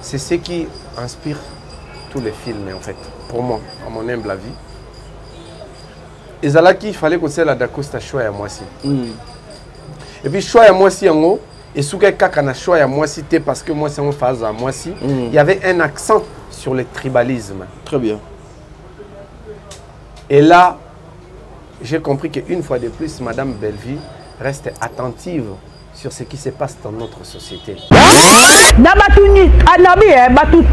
c'est ce qui inspire tous les films en fait, pour moi, à mon humble avis. Et là qu'il fallait que c'est la d'Acosta choix à moi aussi. Et puis choix à moi aussi en haut, et sous quelqu'un qui a choix à moi aussi, parce que moi c'est en phase à moi aussi, il y avait un accent sur le tribalisme. Très bien. Et là, j'ai compris qu'une fois de plus, Madame Belleville reste attentive sur ce qui se passe dans notre société. Nabatuni, anabi,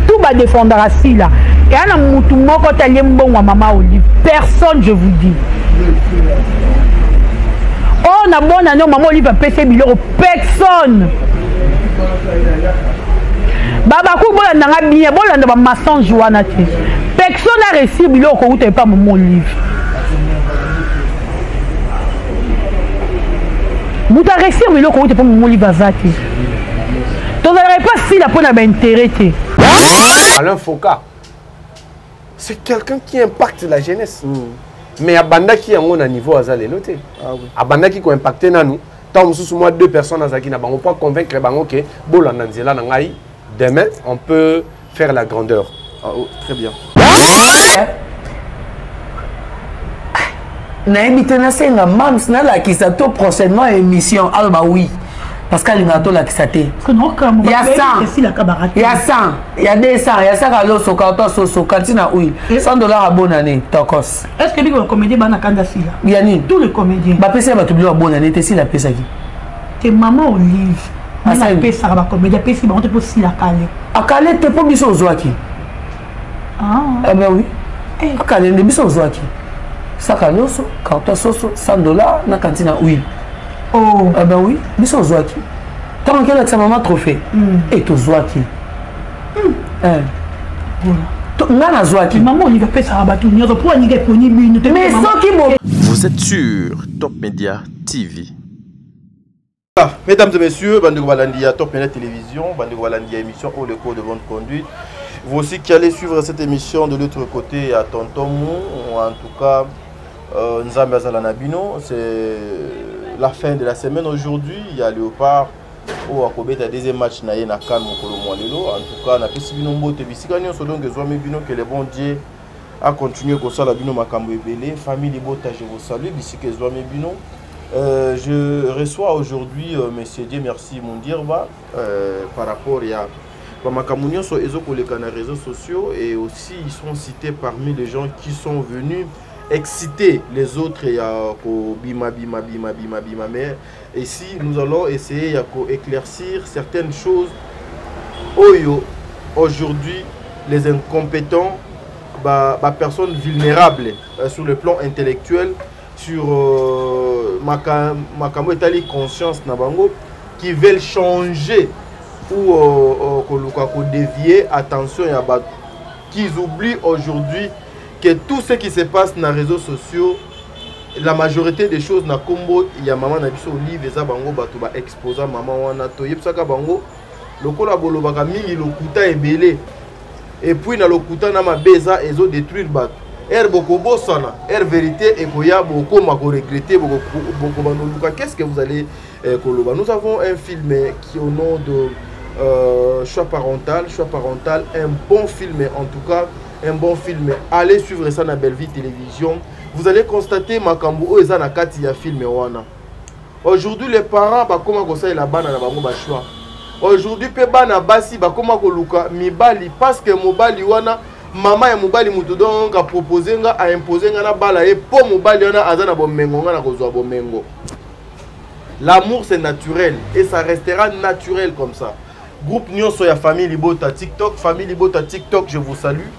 tout va défendre assis là. Et à la moutoumon quand elle est bon à maman Olive. Personne, je vous dis. Oh, na bon année, maman Olive a payé biloko. Personne. Babakou, bon, on a bien, bon, on a maçon jouana. Personne n'a réussi biloko, où t'es pas maman Olive. Vous avez réussi biloko, où t'es pas maman Olive à zati. Tu n'aurais pas si la peau n'a pas intérêt. Alain Foucault, c'est quelqu'un qui impacte la jeunesse. Mais Abanda qui est à niveau à Zalelote. Abanda qui a impacté nous. Tant que moi deux personnes qui n'ont pas convaincre que demain on peut faire la grandeur. Très bien. Prochainement émission. Alors oui. Parce qu'elle est dans la kisate. Il y a 100. Il y a 100. Il y a 200. Il y a 100 à l'eau, sur carton, sur cantine à huile. $100 à bonne année. Tokos. Est-ce que les comédiens sont dans il y a ni. tous les comédiens. Bah, PC va te dire bonne année. T'es si la PC qui. T'es maman Olive. Mais la PC va comédien. PC va te poser si la calée. À Calais, t'es pas biso aux Zouaki. Ah. Eh ben oui. À Calais, t'es biso aux Zouaki. Sac à l'eau, carton, $100 dans la cantine à huile. Oh. Ah ben oui, mais c'est Zouaki. Tant qu'elle a sa maman trophée, et tout Zouaki. Voilà. Zouaki. Maman, on y va faire ça à Batou. Mais ça qui bon. Vous êtes sur Top Media TV. Mesdames et messieurs, Bandeko Balandia, Top Media Télévision, Bandeko Balandia émission au le cours de bonne conduite. Vous aussi qui allez suivre cette émission de l'autre côté à Tonton Mou, en tout cas, Nzambe Azalanabino, c'est la fin de la semaine aujourd'hui. Il y a Léopard au Akobet à deuxième match na Kan Mokolo Mwalelo. En tout cas, na pesi bino mbote bisika nyonso donc ezwami bino que le bon Dieu a continué comme ça la bino makambo ebele. Famille Libota, je vous salue bisika ezwami bino. Je reçois aujourd'hui monsieur Dieu merci Mondirba par rapport à makambo nyonso ezokoleka na réseaux sociaux et aussi ils sont cités parmi les gens qui sont venus exciter les autres et mais ici nous allons essayer d'éclaircir certaines choses. Aujourd'hui les incompétents, personnes vulnérables sur le plan intellectuel, sur makambo etali conscience na bango qui veulent changer ou dévier attention à qu'ils oublient aujourd'hui que tout ce qui se passe dans les réseaux sociaux, la majorité des choses na combo il y a maman na biso Olive eza bango bato ba exposa maman wana to yebsaka bango lokola bolobaka mingi lokuta ebele et puis na lokuta na mabeza ezo détruire bato boko bosana vérité et koya boko mako regretter boko banoluka. Qu'est-ce que vous allez koloba? Nous avons un film qui au nom de choix parental, un bon film en tout cas. Un bon film. Allez suivre ça dans Belleville Télévision. Vous allez constater makambo eza na kati ya film wana. Aujourd'hui les parents comment conseiller la bana na bango ba choix. Aujourd'hui pe bana basi comment koluka mibali parce que mobali wana maman ya mobali mutu donc a proposer nga a imposer nga na bala et po mobali wana azana bomengo nga na kozwa bomengo. L'amour c'est naturel et ça restera naturel comme ça. Groupe nyonso ya famille Libota TikTok, famille Libota TikTok, je vous salue.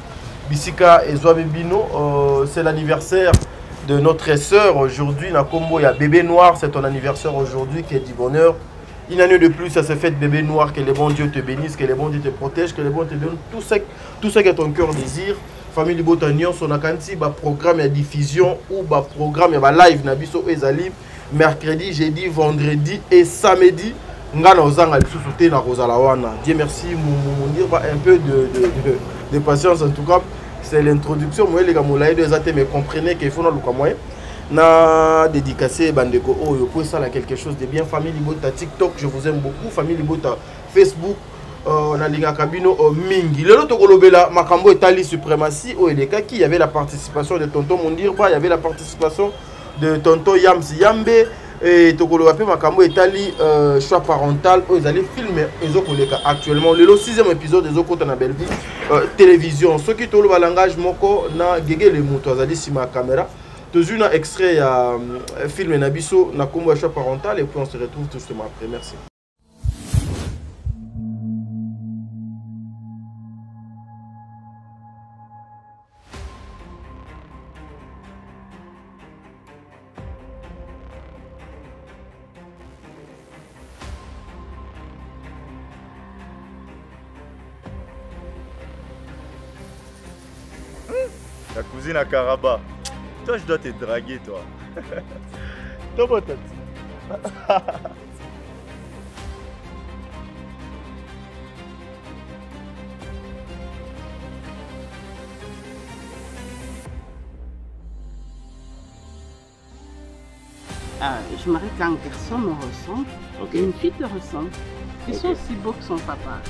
Bisika et Zoabebino, c'est l'anniversaire de notre sœur aujourd'hui. Nakombo, il y a Bébé Noir, c'est ton anniversaire aujourd'hui qui est du bonheur. Une année de plus, ça se fait Bébé Noir, que le bon Dieu te bénisse, que le bon Dieu te protège, que le bon Dieu te donne tout ce que ton cœur désire. Famille Libotanion, son akanti, programme et diffusion ou programme et live Nabiso Ezali, mercredi, jeudi, vendredi et samedi. Ngana ozanga lisusu na Rosalawana. Dieu merci, un peu de patience en tout cas. C'est l'introduction. Moi les gars mais comprenez qu'il faut na moyen na dédicacé bandeko oh yo pour ça là quelque chose de bien. Famille Libota TikTok, je vous aime beaucoup. Famille Libota Facebook, na linga kabino mingi lelo tokolobela makambo etali suprématie o elekaki. Il y avait la participation de tonton Mondirba, il y avait la participation de tonton Yams Yambe et tokoloba pe makambo etali choix parental o ezali filmer ezokoleka actuellement lelo 6e épisode ezokota na Belle Vie télévision soki toloba langage moko na gege le moto azali sima caméra tozui na extrait ya film na biso na kombo ya choix parental et puis on se retrouve tout de suite après. Merci. La cousine à Karaba. Toi, je dois te draguer, toi. Toi, mon tête. Je me qu'un garçon me ressemble, et une fille te ressemble. Ils sont aussi beaux que son papa.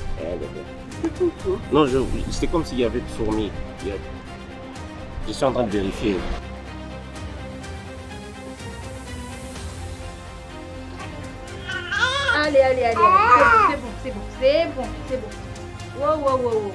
C'est tout. Non, c'est comme s'il y avait des fourmis. Je suis en train de vérifier. Allez. C'est bon. Wow.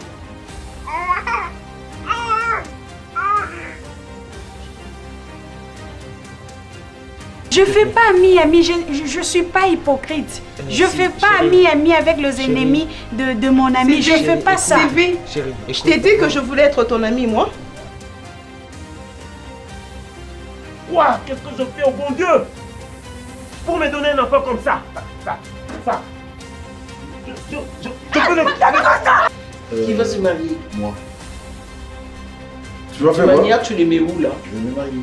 Je fais pas ami, je suis pas hypocrite. Je fais pas ami avec les ennemis de mon ami. Je fais pas ça. Chérie, je t'ai dit que je voulais être ton ami, moi. Quoi? Qu'est-ce que je fais au bon Dieu pour me donner un enfant comme ça? Je peux le faire. Qui va se marier? Moi. Tu vas faire quoi? De manière, tu les mets où là? Je vais me marier.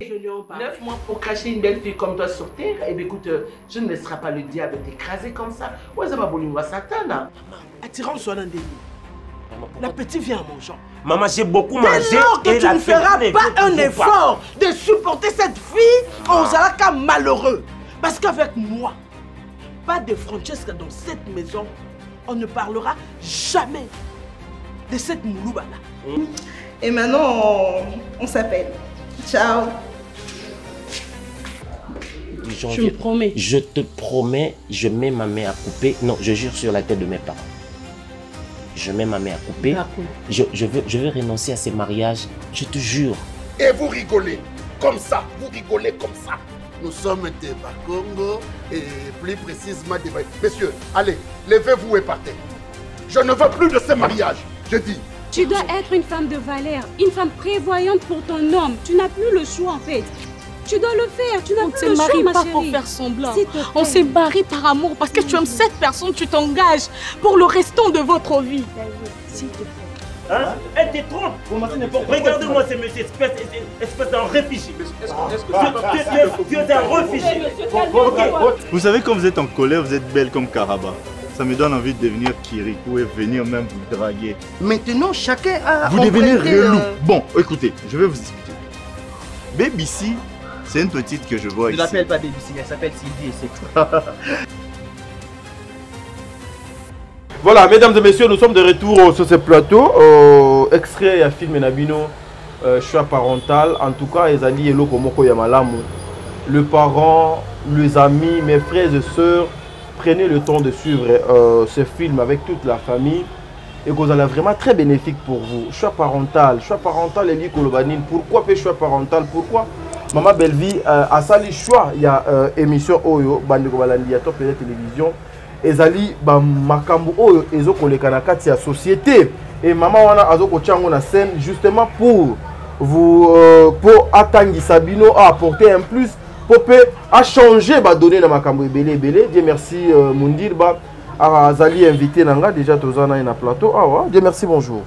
Je lui en parle. 9 mois pour cacher une belle fille comme toi sur terre. Eh bien écoute, je ne laisserai pas le diable t'écraser comme ça. Ouais, ça va bolingo Satan. Maman, attirant soit dans des lits. La petite vient en mangeant. Maman, j'ai beaucoup mangé. Dès lors que tu ne feras pas un effort de supporter cette fille, on sera qu'à malheureux. Parce qu'avec moi, pas de Francesca dans cette maison, on ne parlera jamais de cette moulouba-là. Et maintenant, on s'appelle. Ciao. Tu me promets? Je te promets, je mets ma main à couper. Non, je jure sur la tête de mes parents. Je mets ma main à couper. Je veux renoncer à ces mariages. Je te jure. Et vous rigolez comme ça. Vous rigolez comme ça. Nous sommes des Bakongo et plus précisément des... Messieurs, allez, levez-vous et partez. Je ne veux plus de ces mariages. Je dis. Tu dois être une femme de valeur, une femme prévoyante pour ton homme. Tu n'as plus le choix en fait. Tu dois le faire, tu n'as plus le choix, ma chérie. On ne s'est marié pas pour faire semblant. On s'est marié par amour parce que tu aimes cette personne, tu t'engages pour le restant de votre vie. S'il te plaît. Hein? Elle te trompe. Regardez-moi ces messieurs, espèce d'un réfugié. Tu es un réfugié. Vous savez, quand vous êtes en colère, vous êtes belle comme Karaba. Ça me donne envie de devenir Kirikou et venir même vous draguer. Maintenant, chacun a... Vous devenez relou. Bon, écoutez, je vais vous expliquer. Baby C, c'est une petite que je vois ici. Ne l'appelle pas Baby C, elle s'appelle Sylvie et c'est tout. Voilà, mesdames et messieurs, nous sommes de retour sur ce plateau. Extrait à film Nabino, choix parental. En tout cas, Ezali et Loko Moko Yamalamu. Le parent, les amis, mes frères et sœurs, prenez le temps de suivre ce film avec toute la famille et que vous allez vraiment très bénéfique pour vous. Choix parental et l'Ikolobanine. Pourquoi fait choix parental? Pourquoi Maman Belle Vie a sali choix? Il y a émission Oyo, Bandeko Balandi, Top Télévision. Ezali makambo Oyo, Ezo Kolekana Kati ya société. Et maman wana azoko tchango na scène justement pour vous, pour attendre Sabino à apporter un plus. Popé a changé, donné dans ma cambo belé. Dieu merci Mondirba Azali invité nanga déjà tozana na plateau. Ah ouais, Dieu merci, bonjour.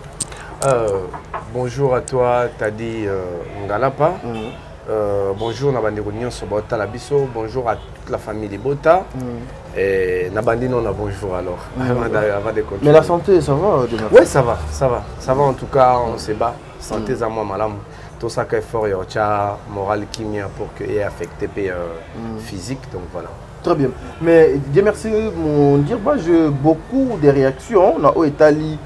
Bonjour à toi, Tadi Ngalapa. Bonjour Nabandeko Nyonso Bota Labiso. Bonjour à toute la famille de Bota. Et Nabandino on a bonjour alors. Avant de continuer. Mais la santé, ça va? Oui, ça va en tout cas, on se bat. Santé à moi malam. tout ça qui est fort, il y a moral qui vient pour que ait affecté physique, donc voilà. Très bien. Mais Dieu merci, mon dire, j'ai beaucoup de réactions. On a au Italie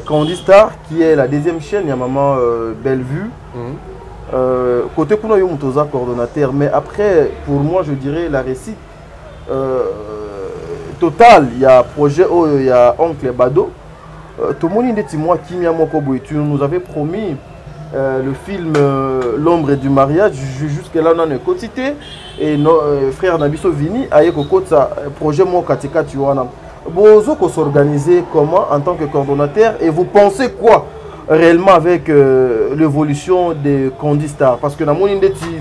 Candy Star, qui est la deuxième chaîne, il y a maman Bellevue. Côté Kuno Yomutoza, coordonnateur. Mais après, pour moi, je dirais la réussite totale. Il y a projet, il y a Oncle Bado. Tout le monde dit moi qui tu nous avais promis le film L'ombre du mariage. Jusque-là, on a une quantité. Et nos frères Nabiso Vini, avec le projet Mokatika Tuana. Vous s'organisez comment en tant que coordonnateur et vous pensez quoi réellement avec l'évolution des Candy Star? Parce que dans mon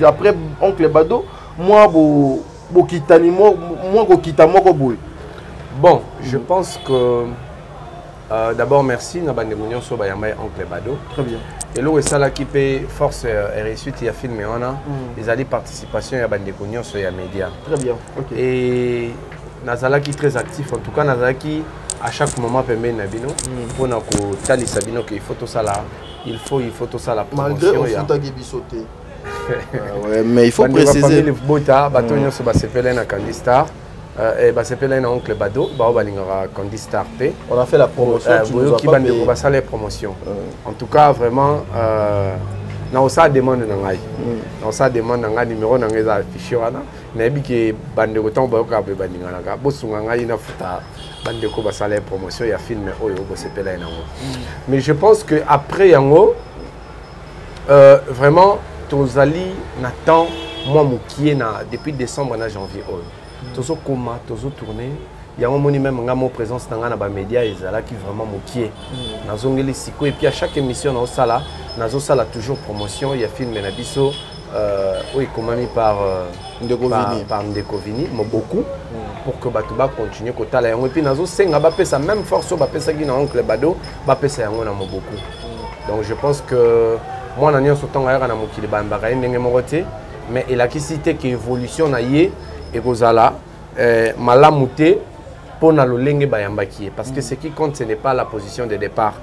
après Oncle Bado, moi, bon, je pense que d'abord merci Nabande Mounion sur Bayamay Oncle Bado. Très bien. Et là, c'est là qui paye force et réussite, il y a filmé, on a les alliés participation, il y a Bande Mounion sur les médias. Très bien. Okay. Et Nazala qui est très actif, en tout cas Nazala qui à chaque moment permet Nabino pour nous tali Sabino qu'il faut tout ça là, il faut tout ça la promotion. Malgré on faut sauter. Ouais, mais il faut préciser. Le bota, batonyo se basepele na Candy Star. Et basepele na Oncle Bado, ba balingara Candy Star P. On a fait la promotion. Qui va nous passer les promotions. En tout cas vraiment na ça demande na ngai. Na ça demande na ngai numéro na ngai za affiché wana. Na bi ke bande ko tomba ko ba balingara ka bosunga ngai na futa bande ko basala les promotions ya film oyo basepele na ngo. Mais je pense que après yango vraiment tozali Nathan moi mokié na depuis décembre na janvier oyo. Tozo koma, tozo tourner. Il y a un moment même ngamo présence dans les médias et là qui vraiment mokié. Nazongeli siko et puis à chaque émission dans sala, nazo sala toujours promotion, il y a film Nabiso oui commandé par Ndeko Vini, mais beaucoup pour que Batouba continue kota la et puis nazo senga ba pesa même force ba pesa gi na Oncle Bado, ba pesa yango na beaucoup. Donc je pense que moi na nyonso tonga na mokili ba mbaka ndenge morote, mais il a qui cité que évolution na yé et kozala malamouté pour na lolenge bayambaki parce que ce qui compte ce n'est pas la position de départ.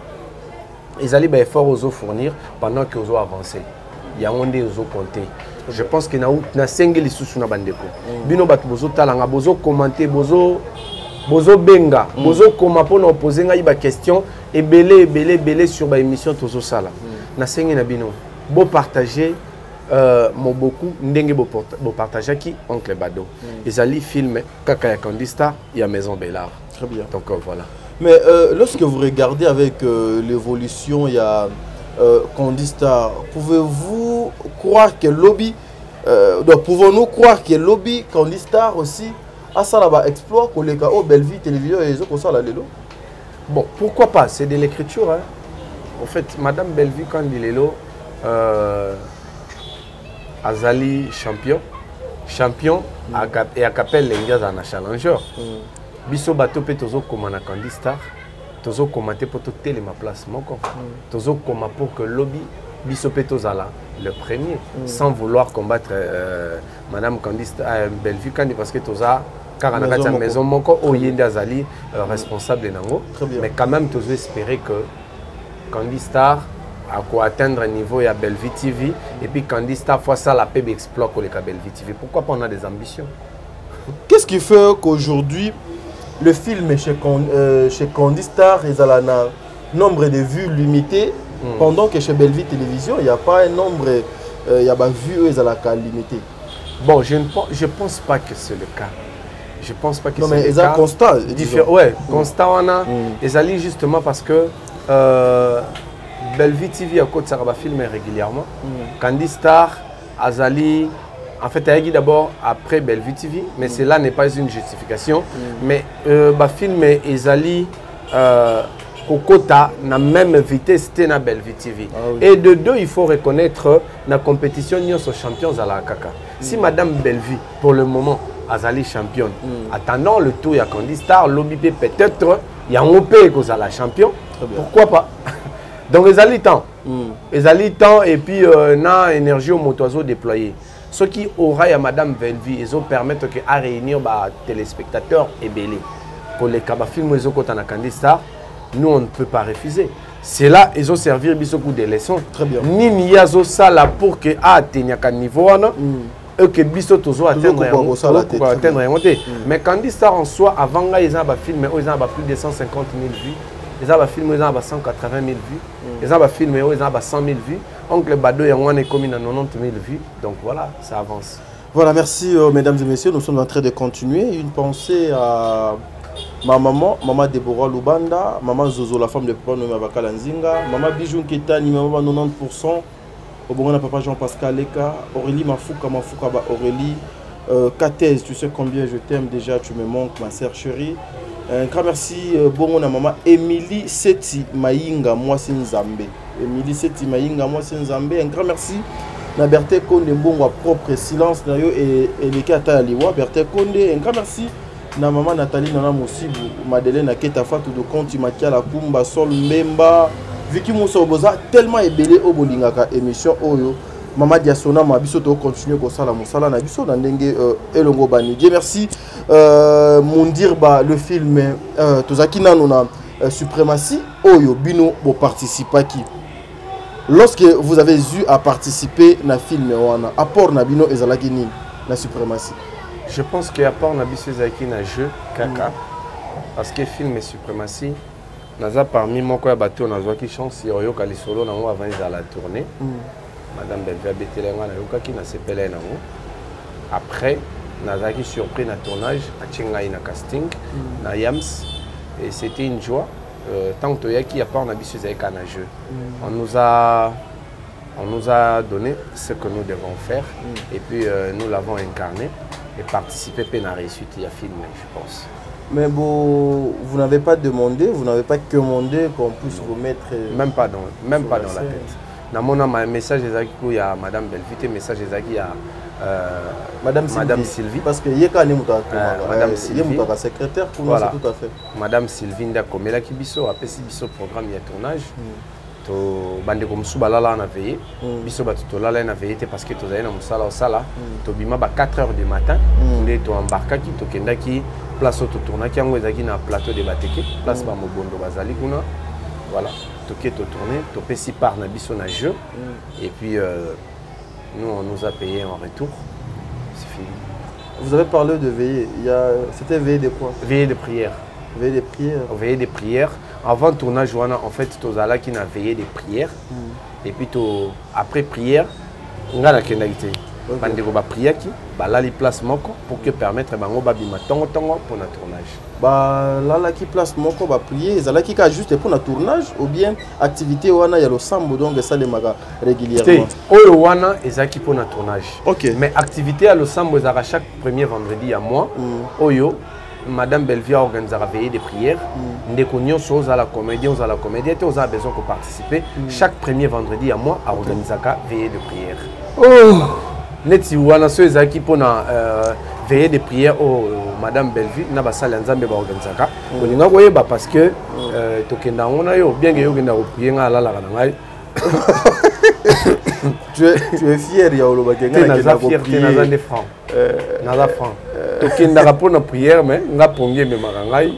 Ils allaient effort aux fournir pendant que aux avancé. Il y a un des aux compter. Je pense que na sengeli susu na bandeko. Bino batu bozo talanga bozo commenter bozo benga bozo koma pour na poser ngai ba question et belé sur ba émission tozo sala. Na sengi na bino beau partager mon beaucoup ndenge beau partager qui Oncle Bado. Ils allaient filmer kaka ya Candy Star, il y a Maison Bellard. Très bien. Donc voilà. Mais lorsque vous regardez avec l'évolution, il y a Candy Star, pouvez-vous croire que lobby, pouvons-nous croire que lobby Candy Star aussi a ça là-bas exploit pour les cas au Bellevue télévision et les autres ça là lélo? Bon, pourquoi pas? C'est de l'écriture. Hein. En fait, Madame Bellevue quand dit lélo, Azali champion et à Capelle Lengas en challenger. Biso bato pe tozo koma na Candy Star, tozo commenter pour tout télé ma place moko. Tozo koma pour que lobby biso pe tozala le premier sans vouloir combattre Madame Candy Star Bellevue Candy parce que toza car na kati maison moko oyende azali responsable nango. Mais quand même tozo espérer que Candy Star à quoi atteindre un niveau à Bellevue TV et puis Candy Star fois ça la PB exploit pour les Bellevue TV. Pourquoi pas on a des ambitions? Qu'est-ce qui fait qu'aujourd'hui le film chez Candy Star il a un nombre de vues limité pendant que chez Bellevue Télévision il n'y a pas un nombre il y a pas vues limité? Bon, je pense pas que c'est le cas. Je pense pas que c'est le cas. Constat. Ouais, constat on a. Ils allaient justement parce que Bellevue TV à côté ça va filmer régulièrement. Candy Star, Azali, en fait, il y a d'abord après Bellevue TV, mais cela n'est pas une justification. Mais bah filmer Azali, Kokota na même vitesse que na Bellevue TV. Et de deux, il faut reconnaître la compétition nous sommes champions à la Kaka. Si Madame Bellevue pour le moment Azali championne, attendant le tour il y a Candy Star, lobby peut-être il y a un peu que la champion. Pourquoi pas? Donc ils allaient temps. Ils allaient temps et puis na énergie au motoiseau déployé. Ce qui aura à Madame Bellevue, ils ont permettre à réunir les téléspectateurs et belé. Pour les films ils ont Candy Star, nous on ne peut pas refuser. cela ils ont servi beaucoup de leçons. Très bien. Nini yazo sala pour que atteindre un niveau et que biso tozo atteindre mais quand dit ça en soi avant là ils ont un film ils ont plus de 150 000 vues. Ils ont un film ils ont 180 000 vues. Ils ont un film ils ont 100 000 vues. Oncle Bado et on est comme 90 000 vues. Donc voilà, ça avance. Voilà, merci mesdames et messieurs. Nous sommes en train de continuer. Une pensée à ma maman, maman Deborah Lubanda, maman Zozo, la femme de papa nommé Abakala Nzinga, maman Bijou Ketani, maman 90%, au bon papa Jean-Pascal Leka, Aurélie Mafouka Aurélie, Katez, tu sais combien je t'aime déjà, tu me manques, ma sœur chérie. Un grand merci, bon à maman Émilie Seti Maïnga, moi c'est Nzambé. Émilie Seti Maïnga, moi c'est Nzambé. Un grand merci. Na Berthe Konde Mbongo propre silence na yo et les kata liwa Berthe Konde. Un grand merci. Na maman Nathalie Nana Mosibu, Madeleine Aketa Fatou de Conti Makia la Kumba Sol Mbemba, Vicky Moussa Oboza tellement ébélé au bolingaka émission Oyo. Maman Diasona Mabiso to continuer ko sala musala na biso na ndenge elongo bani. Dieu merci. Mundirba le film tozaki nanu na suprématie Oyo bino bo participa qui. Lorsque vous avez eu à participer na film wana apport na bino ezalaki nini na suprématie. Je pense qu'il y a pas un abysse qui na jeu kaka parce que film et suprématie naza parmi moi quoi bateau nazo qui chance yo kali solo na moi avant de la tournée madame Belvia Betelenga na yoka qui na sepele na moi après naza qui surpris na tournage à Chingai na casting na Yams et c'était une joie tant que il y a pas un abysse qui na jeu on nous a donné ce que nous devons faire et puis nous l'avons incarné et participer à la réussite du film, je pense. Mais bon, vous n'avez pas demandé, vous n'avez pas commandé qu'on puisse vous mettre... Même pas dans la tête. Dans mon message, il y a Madame Belvite, message il y a Madame Sylvie. Parce que il y a Madame Sylvie. Secrétaire pour voilà. nous, c'est tout à fait. Madame Sylvie Ndakomela Kibiso, après Biso programme, il y a tournage. To bande comme soubalala na veillé biso ba to lala na veillé parce que to zaina musala osala to bima ba 4h du matin ndé to embarka ki to kenda ki place to tourna ki yango ezaki na plateau de Bateke place ba mobondo bazali kuna voilà to ke to tourner to pesi par na biso na jeu et puis nous on nous a payé en retour c'est fini. Vous avez parlé de veillée, c'était veillée de quoi? Veillée de prière. Veillée des prières. Veillée des prières. Avant le tournage, en fait, Tozala qui a veillé des prières. Et puis, après prière, on a la qualité. On a prière qui là, les place moko pour que permettre bango babima tongo tongo pour le tournage. Là, qui place moko ba prier, ça là qui a juste pour le tournage ou bien activité wana ya lo sambo donc ça les maga régulièrement. Oyo wana ezaki pour le tournage. OK. Mais activité à lo sambo ezaka chaque premier vendredi à mois. Oyo Madame Belvia organise la veillée des prières. Nous sommes à la comédie, on a besoin de participer. Chaque premier vendredi à moi, à organiser la veillée de prières. Oh! Neti wana so ezaki pona veillée de prières au Madame Belvia na basala nzambe ba organiser ka. Olinga koyeba parce que tokenda ngona yo bien que yo kenda ko prier nga la la na ngai. Tu es fier ya oloba kenga na za fierté na za des francs. Na za francs. Tokenda pour la prière mais nga pongier me marangai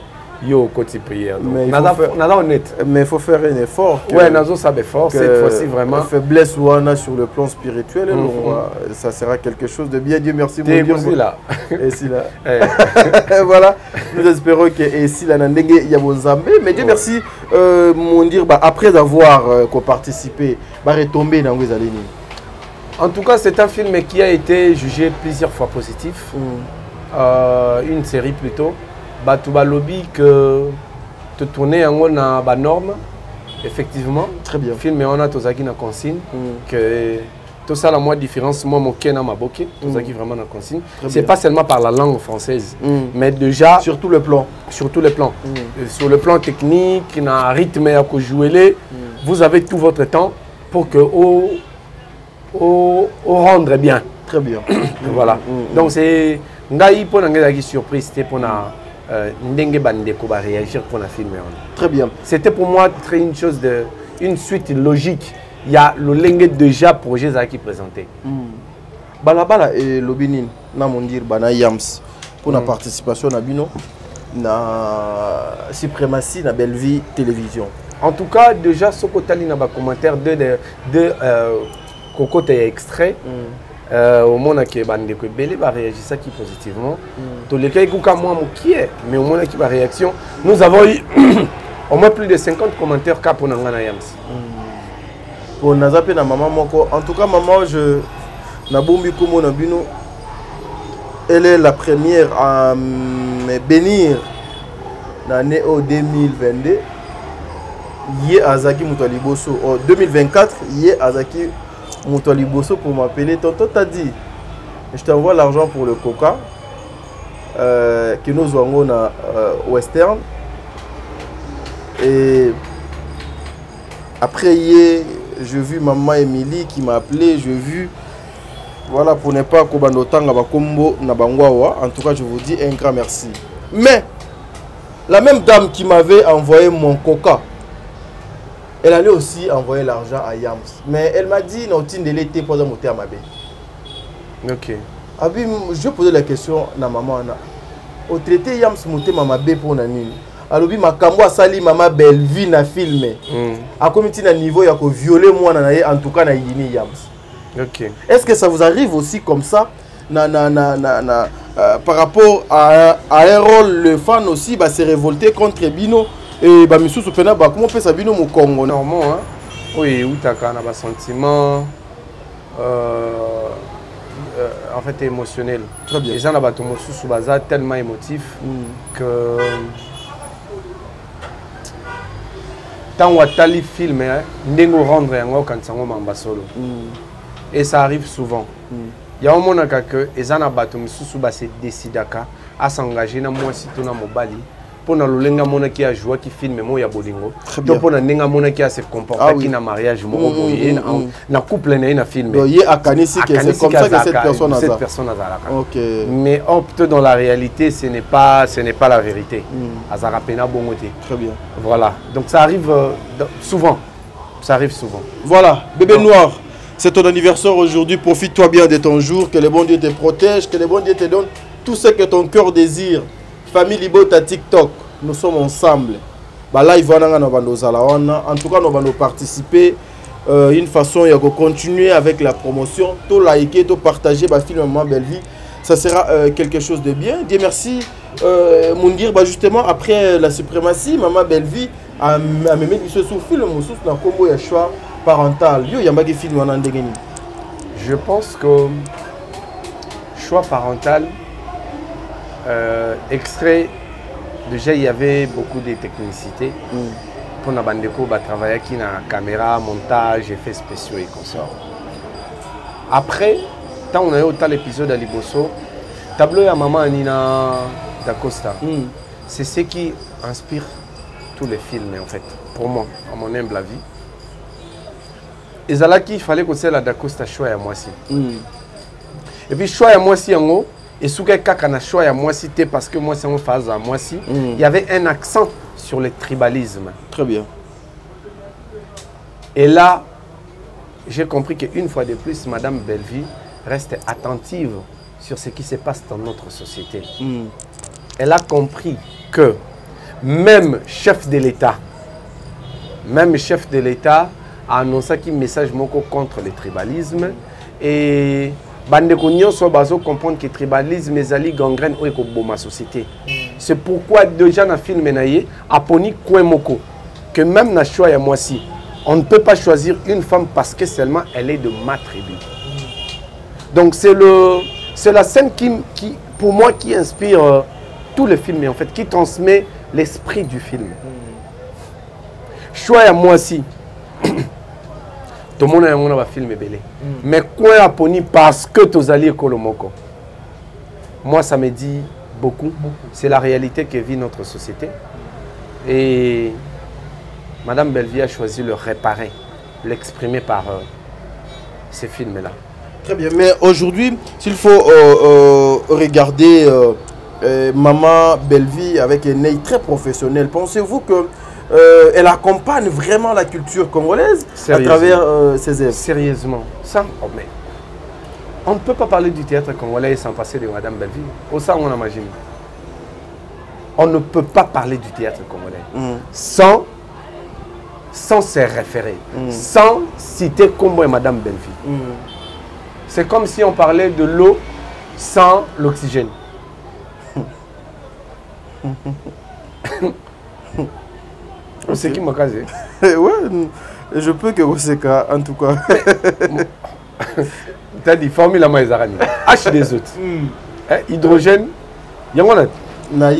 yo côté prière donc naza honnête mais il faut faire un effort ouais nazo ça effort cette fois-ci vraiment faiblesse ou on a sur le plan spirituel ça sera quelque chose de bien. Dieu merci mon Dieu là et si là voilà nous espérons que et si là ndenge ya bonzambe mais Dieu merci mon dire après avoir participé retomber dans les années. En tout cas c'est un film qui a été jugé plusieurs fois positif. Une série plutôt Batouba Lobby que te tourner en na ba norme effectivement très bien film on a tozaki na consigne que tout ça la moi différence moi mon kena maboki tozaki vraiment na consigne c'est pas seulement par la langue française mais déjà sur tout le plan sur le plan technique na rythme à jouer vous avez tout votre temps pour que au rendre bien très bien voilà donc c'est ngai pour ngai surprise c'était pour na ndenge bandeko ba réagir pour la film. Très bien. C'était pour moi très une suite logique. Il y a le lenge déjà projet qui présenté. Balabala et Lobinin na mondir bana Yams pour la participation na bino na suprématie na Belle Vie télévision. En tout cas, déjà, ce que tu as dit dans les commentaires de Coco, tu es extrait. Au monde qui va réagir ça qui positivement. Tous les cas, qui est, mais au monde qui va réaction. Nous avons eu au moins plus de 50 commentaires pour Nangana Yams. Pour Nazape na maman moko. En tout cas, maman, je Nabombi Komo Nabino, elle est la première à me bénir l'année 2022. Yé Azaki Moutaliboso. En 2024, Yé Azaki Moutaliboso pour m'appeler. Tonton t'a dit, je t'envoie l'argent pour le coca que nous avons na Western. Et après hier, j'ai vu maman Émilie qui m'a appelé. J'ai vu, voilà, pour ne pas Kobanotanga Bakombo Nabangwawa. En tout cas, je vous dis un grand merci. Mais la même dame qui m'avait envoyé mon coca, elle allait aussi envoyer l'argent à Yams. Mais elle m'a dit, non, tu ne l'étais pas dans mon terme. Ok. Je posais la question à maman. Au traité Yams monté maman B pour Nani. Alors, ma cambo a sali maman belle vie na filmé. À comité na niveau, il y a que violer moi en tout cas na yini Yams. Ok. Est-ce que ça vous arrive aussi comme ça par rapport à un rôle, le fan aussi va se révolter contre Bino? Et bah monsieur Soupena bah comment fait ça Bino au Congo normalement hein? Oui, où t'as quand même un sentiment en fait émotionnel. Très bien. Les gens là-bas sous bazar tellement émotif que tant on tali film hein, n'engo rendre un quand ça m'a solo. Et ça arrive souvent. Il y a un moment que les gens là-bas sous bazar décident à s'engager dans moi si tout dans mon bali. Pour na lulenga mona qui a joué qui filme mo ya bolingo donc pour na nenga mona qui a se comporter qui na mariage mo boye na couple na film donc a kanisi que c'est comme ça que cette personne a OK mais opte dans la réalité ce n'est pas la vérité azara pena bongote. Très bien. Voilà, donc ça arrive souvent, voilà bébé noir, c'est ton anniversaire aujourd'hui, profite-toi bien de ton jour, que le bon Dieu te protège, que le bon Dieu te donne tout ce que ton cœur désire. Famille Libota TikTok, nous sommes ensemble. Là, en tout cas, nous allons participer. Une façon de continuer avec la promotion. Tout liker, tout partager, film Maman Belle Vie. Ça sera quelque chose de bien. Dieu merci. Moundir, justement, après la suprématie, Maman Belle Vie a mis ce film dans le combo de choix parental. Je pense que choix parental. Extrait, déjà il y avait beaucoup de technicité pour la bandeko travailler qui na caméra, montage, effets spéciaux et consorts. Après, quand on a eu autant l'épisode à Liboso, tableau à maman Nina Dacosta, c'est ce qui inspire tous les films en fait, pour moi, à mon humble avis. Et là il fallait que c'est la Dacosta choix à moi aussi. Et puis choix à moi aussi en haut. Et si quelqu'un a choisi à moi citer parce que moi c'est une phase à moi si il y avait un accent sur le tribalisme. Très bien. Et là, j'ai compris qu'une fois de plus, Madame Bellevie reste attentive sur ce qui se passe dans notre société. Elle a compris que même chef de l'État a annoncé un message contre le tribalisme et bandeko nyonso bazo comprendre que tribalisme ezali gangrène oyo ekoboma société. C'est pourquoi déjà dans film naye aponi coin moko que même na choix ya mwasi, on ne peut pas choisir une femme parce que seulement elle est de ma tribu. Donc c'est la scène qui pour moi qui inspire tout le film et en fait qui transmet l'esprit du film. Choix ya mwasi tout le monde a un film belé. Mais quoi a poni parce que tu as Kolomoko. Moi, ça me dit beaucoup. C'est la réalité que vit notre société. Et Madame Bellevie a choisi de le réparer, l'exprimer par ces films-là. Très bien. Mais aujourd'hui, s'il faut regarder Maman Bellevie avec un œil très professionnel, pensez-vous que elle accompagne vraiment la culture congolaise à travers ses œuvres? Sérieusement, ça, mais on ne peut pas parler du théâtre congolais sans passer de Madame Bellevie. Au ça, on imagine. On ne peut pas parler du théâtre congolais sans sans se référer, sans citer Combo et Madame Belleville. C'est comme si on parlait de l'eau sans l'oxygène. C'est qui m'a casé? Ouais, je peux que vous c'est en tout cas. Tu as dit formule à moi H des autres. Hydrogène, il y a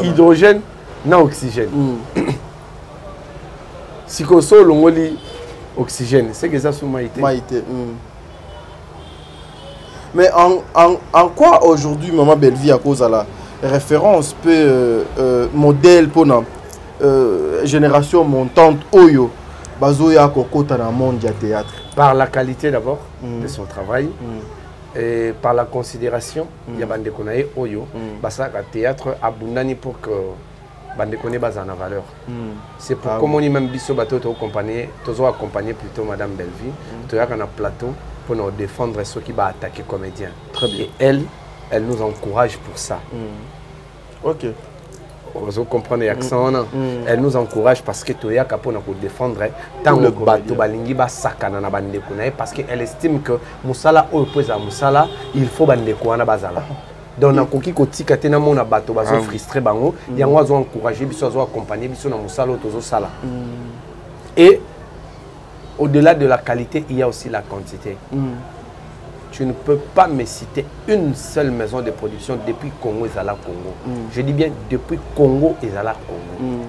hydrogène, na oxygène. Si on a l'ongoli oxygène, c'est que ça sous maïté. Mais en quoi aujourd'hui Maman Belleville à cause de la référence peut modèle pour la génération montante Oyo Bazoya Kokota dans le monde du théâtre? Par la qualité d'abord de son travail et par la considération. Il y a des konaye Oyo Basa théâtre abundani pour que bande connaît bas en valeur. C'est pour comment on y même biso bateau accompagner plutôt Madame Belleville. Tu as un plateau pour nous défendre ceux qui vont attaquer comédiens. Très bien. Et elle nous encourage pour ça. Ok. Vous comprenez l'accent. Elle nous encourage parce que tu as pour nous défendre tant le bateau balingi ba sakana na bande connaît parce qu'elle estime que musala au pose à musala il faut bande koana bazala. Donc na koki kotika tena mona bateau bazo frustré bango yango azo encourager biso azo accompagner biso na musala tozo sala. Et au-delà de la qualité, il y a aussi la quantité. Tu ne peux pas me citer une seule maison de production depuis Congo et Zala Congo. Je dis bien depuis Congo et Zala Congo.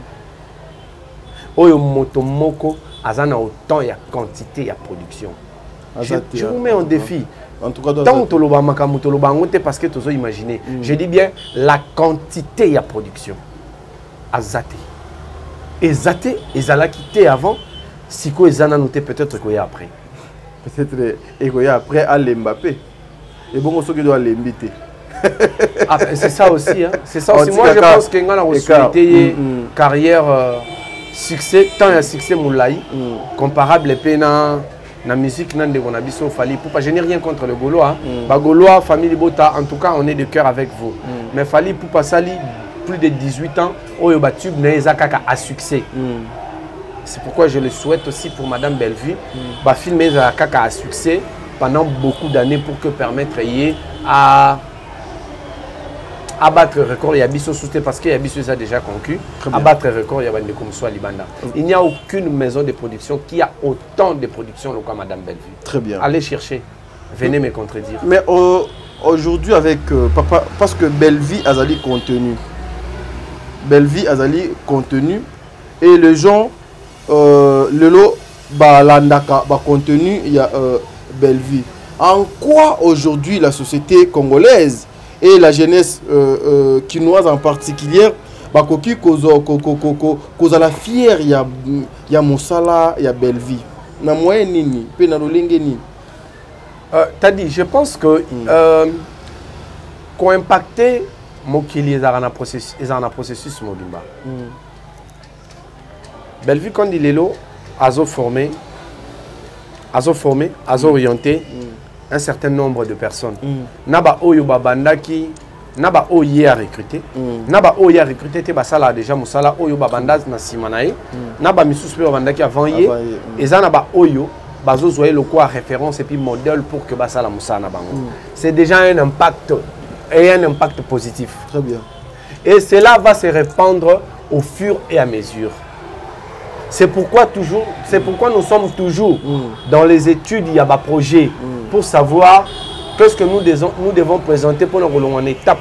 Oyo Motomoko, Azana autant il y a quantité, il y a production. Je vous mets en défi. En tout cas, tant que tu parce que tu as imaginé. Je dis bien la quantité, il y a production. Azate. Et Zate, et Zala quitté avant. Si quoi ils en ont noté peut-être qu'il y a après. Peut-être qu'il y a après à l'Mbappé. Et bon, ceux qui doivent l'imiter. C'est ça aussi. Hein. C'est ça aussi. Moi, je pense qu'il y a une carrière succès, tant il y a succès Moulaï, comparable et dans la musique, dans le Fali. Je n'ai rien contre le Gaulois. Gaulois, famille Bota, en tout cas, on est de cœur avec vous. Mais Fali, pour Sali, plus de 18 ans, Oyo Tube n'est à succès. C'est pourquoi je le souhaite aussi pour Madame Belleville. Filmer Kaka à succès pendant beaucoup d'années pour que permettre à abattre le record. Il y a Bisso Souté parce qu'il y a Bisso a déjà conquis. Abattre le record, il y a Bande comme soit Libanda. Il n'y a aucune maison de production qui a autant de production que Madame Belleville. Très bien. Allez chercher. Venez me contredire. Mais aujourd'hui avec papa, parce que Belleville a zali contenu. Belleville a zali contenu et les gens le lot landaka contenu il y a Belleville. En quoi aujourd'hui la société congolaise et la jeunesse quinoise en particulier bakoki koza la fière il y a Moussala il y a Belleville na moyen nini pe na lolenge nini t'as dit je pense que qu'on impacté mokili ezana processus mobimba. Belleville, quand il est là, a formé, orienté un certain nombre de personnes. Naba Oyo Babandaki, Naba Oye a recruté. Naba Oye a recruté, te basala déjà Moussala Oyo Babanda na Simanae. Naba Missus Babandaki avant Ye. Et ça Naba Oyo, Bazo Zoé le quoi référence et puis modèle pour que Basala Moussa Nabango. C'est déjà un impact positif. Très bien. Et cela va se répandre au fur et à mesure. C'est pourquoi nous sommes toujours dans les études, il y a des projets pour savoir qu'est-ce que nous devons présenter pour nous en étape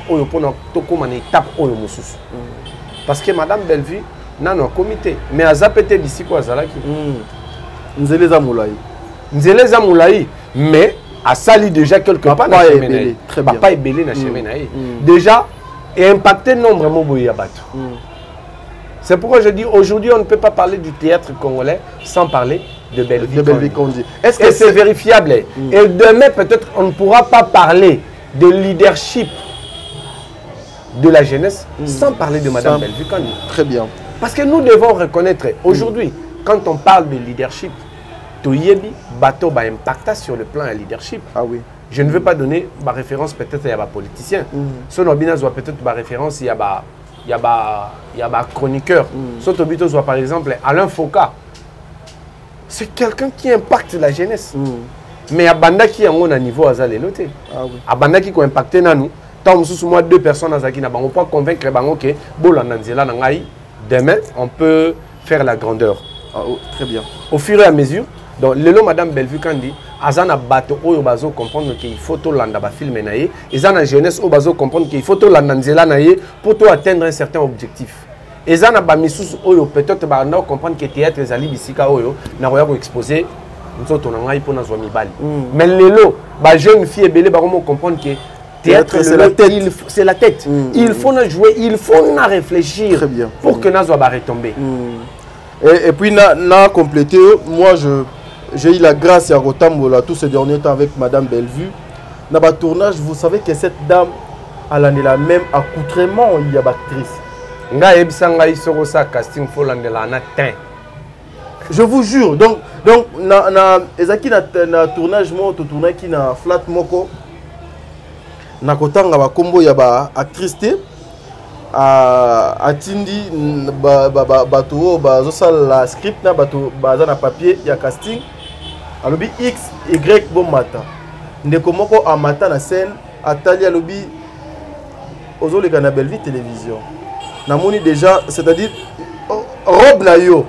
parce que Madame Belleville n'a un comité, mais à zapété d'ici quoi Zalaki. Nous les Moulaï, mais à sali déjà quelque part dans le papa est belé dans le déjà et impacté nombre de battu. C'est pourquoi je dis aujourd'hui on ne peut pas parler du théâtre congolais sans parler de Belleville Kondi. Est-ce que c'est vérifiable? Et demain peut-être on ne pourra pas parler de leadership de la jeunesse sans parler de Madame Belleville Kondi. Très bien. Parce que nous devons reconnaître aujourd'hui quand on parle de leadership, Toyebi bateau va impacter sur le plan de leadership. Ah oui. Je ne veux pas donner ma référence peut-être il y a des politiciens. Son Obina soit peut-être ma référence il y a des chroniqueurs. Sotobito soit par exemple Alain Foucault. c'est quelqu'un qui impacte la jeunesse. Mais Abanda qui est à niveau azalé noté. Abanda qui a impacté nous. Tant que moi 2 personnes qui n'ont pas convaincre que demain on peut faire la grandeur. Très bien. Au fur et à mesure, donc le lot Madame Bellevue quand dit azana bato oyo bazo comprendre qu'il faut to landa ba film naie, ezana jeunesse o bazo comprendre qu'il faut to landa nzela naie pour to atteindre un certain objectif. Ezana ba misusu oyo peut-être ba na comprendre que théâtre ezali bisika oyo na roya ko exposer nzoto na ngai pona zwa mibali. Mais lelo ba jeune fille belé ba comment comprendre que théâtre c'est la tête, c'est la tête. Il faut na jouer, il faut na réfléchir pour que na zo ba retomber. Et puis na complété, moi j'ai eu la grâce à Rotambola tous ces derniers temps avec Madame Bellevue. Dans le tournage, vous savez que cette dame, elle en est la même accoutrement, il y a actrice. Je vous jure. Donc na tournage mo to tournage qui na flat moko na kotanga ba kombo ya ba actrice te atindi bato bazo la script na bato baza na papier ya casting alobi x y bon mata ndeko moko amata na scène atali alobi ozoleka na Bellevue télévision namoni déjà c'est-à-dire robe na yo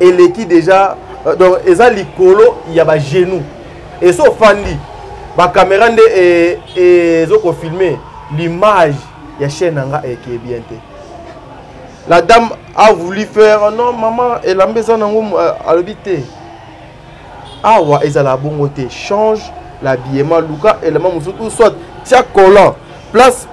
eleki déjà donc eza likolo ya ba genou et so fandi ba caméra nde ezoko filmer l'image ya chaîne nanga qui est bien. La dame a voulu faire non maman elle a besoin à l'habiter. Ah ouais, ils la bongoté change l'habillement Luka et le maman ou soit tia collant place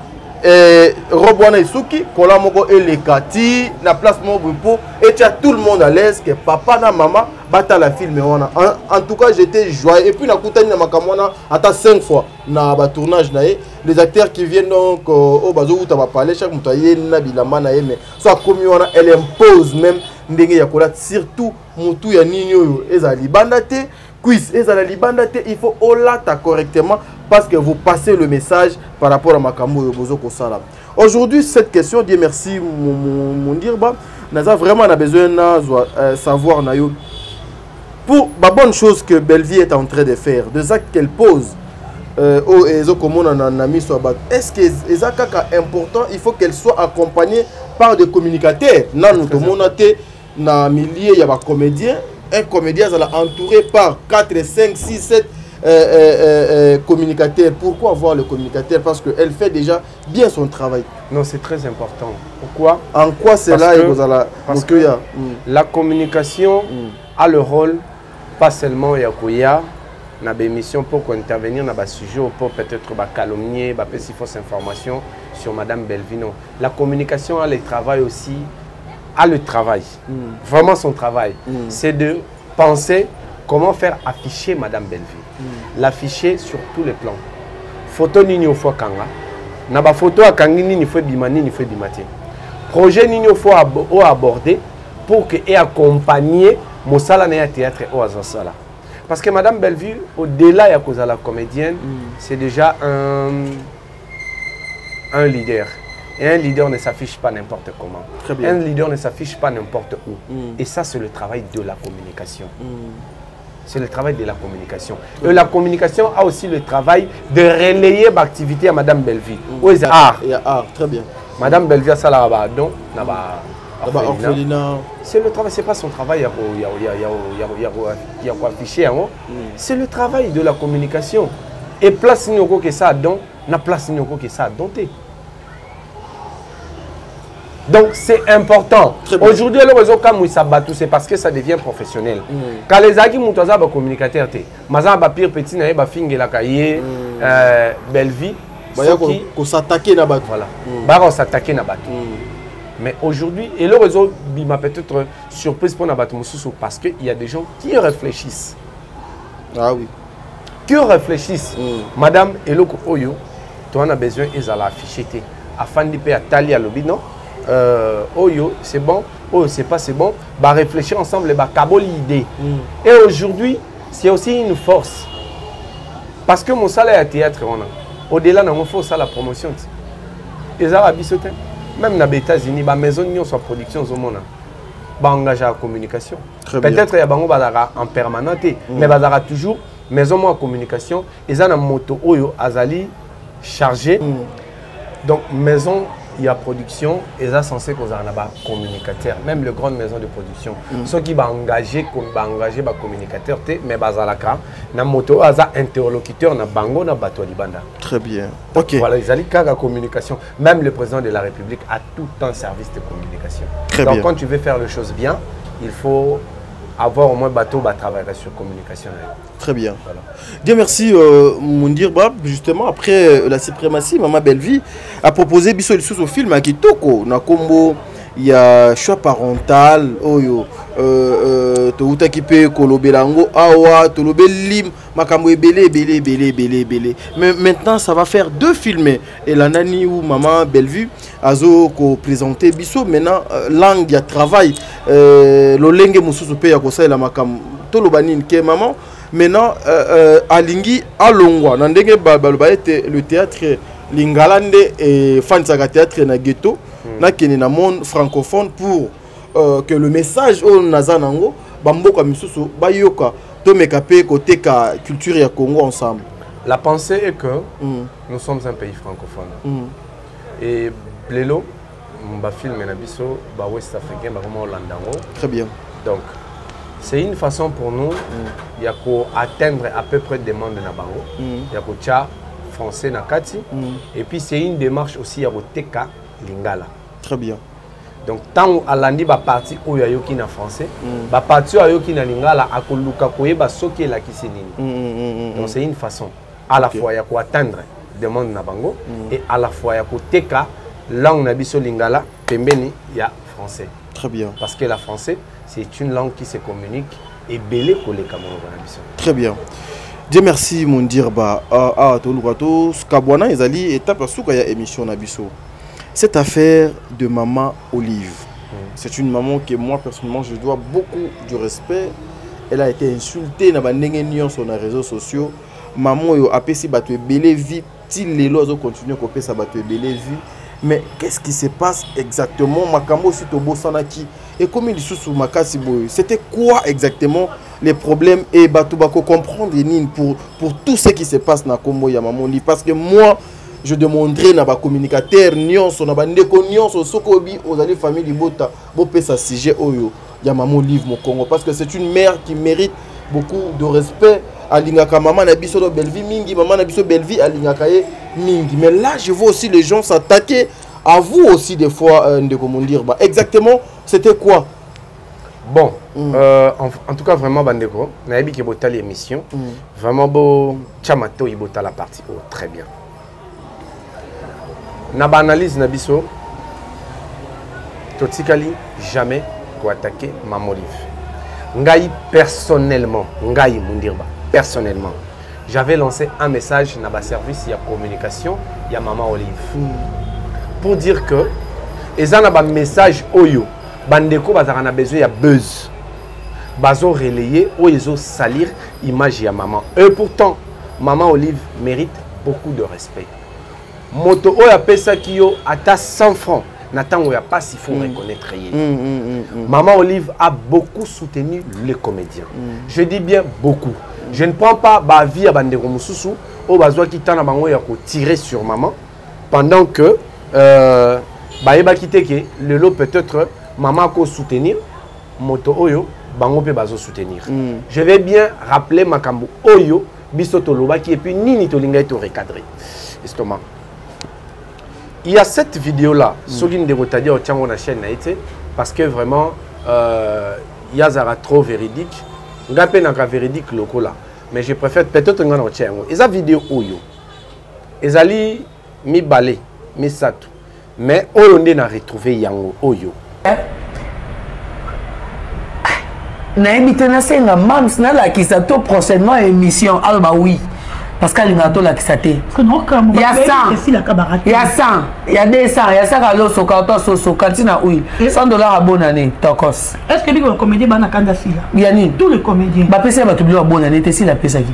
robe wana isuki collant moko et les kati la place moko pour et tia tout le monde à l'aise que papa na maman bata la film wana en tout cas j'étais joyeux et puis na kutani na makamona ata 5 fois na ba tournage naé les acteurs qui viennent donc au bazo uta ba parler chaque mutaye na bilamba naé mais soit comme wana elle impose même ndenge ya kola surtout mutu ya nini oyo ezali bandate quiz ezali libandate il faut olata correctement parce que vous passez le message par rapport à makambo yo bozo ko sala. Aujourd'hui cette question Dieu merci mon dirba naza vraiment on a besoin de savoir na yo pour la bonne chose que Bellevue est en train de faire, des actes qu'elle pose est-ce que c'est important, il faut qu'elle soit accompagnée par des communicateurs. Non, nous na milliers il y a des comédiens, un comédien sera entouré par 4, 5, 6, 7 communicateurs. Pourquoi avoir le communicateur? Parce qu'elle fait déjà bien son travail. Non, c'est très important. Pourquoi? En quoi c'est là? Parce que la communication a le rôle pas seulement Yakuya na émission pour intervenir dans des sujets pour peut-être calomnier, si fausse information sur Madame Bellevue. La communication a le travail aussi, vraiment son travail, c'est de penser comment faire afficher Madame Bellevue, l'afficher sur tous les plans. Photo nini au kanga, na ba photo a kangi nini faut bimani ni faut bimati. Projet nini faut aborder pour que et accompagner Mosala na théâtre au Azasala. Parce que Madame Bellevue, au-delà de la comédienne, c'est déjà un leader. Et un leader ne s'affiche pas n'importe comment. Très bien. Un leader ne s'affiche pas n'importe où. Et ça, c'est le travail de la communication. C'est le travail de la communication. Et la communication a aussi le travail de relayer l'activité à Madame Bellevue. Il y a art. Il y a art, très bien. Madame Bellevue a ça là-bas. Donc, c'est le travail, c'est pas son travail, il y a quoi afficher. C'est le travail de la communication. Et place n'yoko que ça donc, na place n'yoko que ça dompté. Donc c'est important. Aujourd'hui, le réseau comme c'est parce que ça devient professionnel. Quand les agis montoza ba communicateur té, maza ba pire petit na ba finge la cahier Bellevue, ko s'attaquer na bat. Voilà. Ba s'attaquer na bat. Mais aujourd'hui, et le réseau m'a peut-être surprise pour Nabatou parce qu'il y a des gens qui réfléchissent. Ah oui. Qui réfléchissent. Madame Eloko Oyo, tu en as besoin, ils allaient afficher. Afin de payer à Tali à l'obi, non? Oyo, c'est bon. Oyo, c'est pas c'est bon. Bah réfléchir ensemble, bah caboli l'idée. Et aujourd'hui, c'est aussi une force. Parce que mon salaire à théâtre, au-delà de mon force à la promotion. Ils allaient abisoter. Même dans les États-Unis, la maison de production au monde. engagé à la communication. Peut-être qu'il y a bango bazara en permanent, mais bazara toujours maison moi communication. Ils ont une moto oyo azali chargé. Donc maison il y a production, ils sont censés qu'on a un communicateur, même les grandes maisons de production. Ceux qui vont engager les communicateurs, mais bazalaka, na moto aza interlocuteur na bango na bato libanda. Très bien. OK. Voilà, ils allaient la communication. Même le président de la République a tout un service de communication. Très Donc bien. quand tu veux faire les choses bien, il faut avoir au moins bateau travailler sur communication. Très bien. Voilà. Bien, merci Moundir Bab. Justement, après la suprématie, Maman Bellevie a proposé Bissol sous au film à Kitoko. Na combo, il y a choix parental. Oyo, Touta qui peut kolobelango, awa, tolobelim, makambo belé. Mais maintenant, ça va faire 2 films. Et la nani ou Maman Bellevue a présenté Bissol. Maintenant, langue, il y a travail. L'olenge mususu pe ya kosa la makam. Tolobanine ke maman. Maintenant, Alingi Alongwa, le théâtre Lingalande et Fansaga théâtre na ghetto, na kene na monde francophone pour que le message au Nazanango, Bamboka Misusu, Bayoka, Tomekape, côté ka culture ya Congo ensemble. La pensée est que nous sommes un pays francophone. Et Blélo, mba film na biso, ba West Africain, ba vraiment Hollandango. Très bien. Donc, c'est une façon pour nous de atteindre à peu près des demandes de Nabango. Il y a français Nakati. Et puis c'est une démarche aussi à Teka Lingala. Très bien. Donc tant à l'andi ba parti où yayoki na français, ba parti yayoki na Lingala à koluka koyeba soki la kisenini. Donc c'est une façon à la fois ya ko atteindre des demandes de Nabango et à la fois ya ko teka langue na biso Lingala pembeni ya français. Très bien. Parce que la français c'est une langue qui se communique et belé pour les Camerounais. Très bien. Dieu merci mon dirba. Tolukato Skabwana ezali étape suka ya émission nabiso. Cette affaire de maman Olive. C'est une maman que moi personnellement je dois beaucoup du respect. Elle a été insultée na bandenge nion sur les réseaux sociaux. Maman yo apesi bato belé vie, til lelo azo continuer ko pesa bato belé vie. Mais qu'est-ce qui se passe exactement? Makambo si tobo sanaki et comme il sous makasi boy. C'était quoi exactement les problèmes et batubako comprendre nine pour tout ce qui se passe na Kombo ya maman Olive parce que moi je demanderai na ba communicateur nyonso na ba ndeko nyonso sokobi aux allées famille libota bo pesa sujet oyo ya maman Olive mo Congo parce que c'est une mère qui mérite beaucoup de respect. Alingaka maman na biso do Bellevie mingi, maman na biso Bellevie alingaka ye mingi. Mais là je vois aussi les gens s'attaquer à vous aussi des fois de comment dire bah exactement c'était quoi? Bon en tout cas vraiment bandeko na yebi ke botali émission vraiment beau chamato ibota la partie oh très bien na ba analyse na biso totikali jamais ko attaquer maman Olive ngai personnellement ngai mundirba personnellement j'avais lancé un message dans le service de communication de Maman Olive pour dire que ils ont un message oyo bandeko bazana besoin de buzz bazo relayer ou ils ont salir image de maman et pourtant Maman Olive mérite beaucoup de respect moto oya pesa kiyo ata 100 francs n'attend où il n'y a pas s'il faut reconnaître. Maman Olive a beaucoup soutenu les comédiens. Je dis bien beaucoup. Je ne prends pas ma vie à Bandeko Moussousou au besoin qui t'en a tirer sur maman pendant que Baïba Kiteke, le lot peut-être maman a soutenir moto oyo bango pe bazo soutenir. Je vais bien rappeler Makambo oyo bisoto loba qui et puis nini to linga to recadrer. Estomac. Il y a cette vidéo-là, sur l'une des rotadiers au Tchango na chaîne parce que vraiment, il y a Zara trop véridique. Il y a un véridique local là. Mais je préfère peut-être un autre Tchango. Et cette vidéo, oyo. Ils allaient mi balé, mi satou. Mais on a retrouvé Yango, oyo. Na évité na senga mams na la qui s'attend prochainement émission alba oui. Parce qu'elle a la kisate. Il y a 100, il y a 100, il y a 200, il y a 50 so carton so cantina huile. $100 à bonne année, tokos. Est-ce que les comédiens banana kandasi là? Il y a ni tous les comédiens. Ba pesa ba tubli bonne année, t'es si la pesa qui?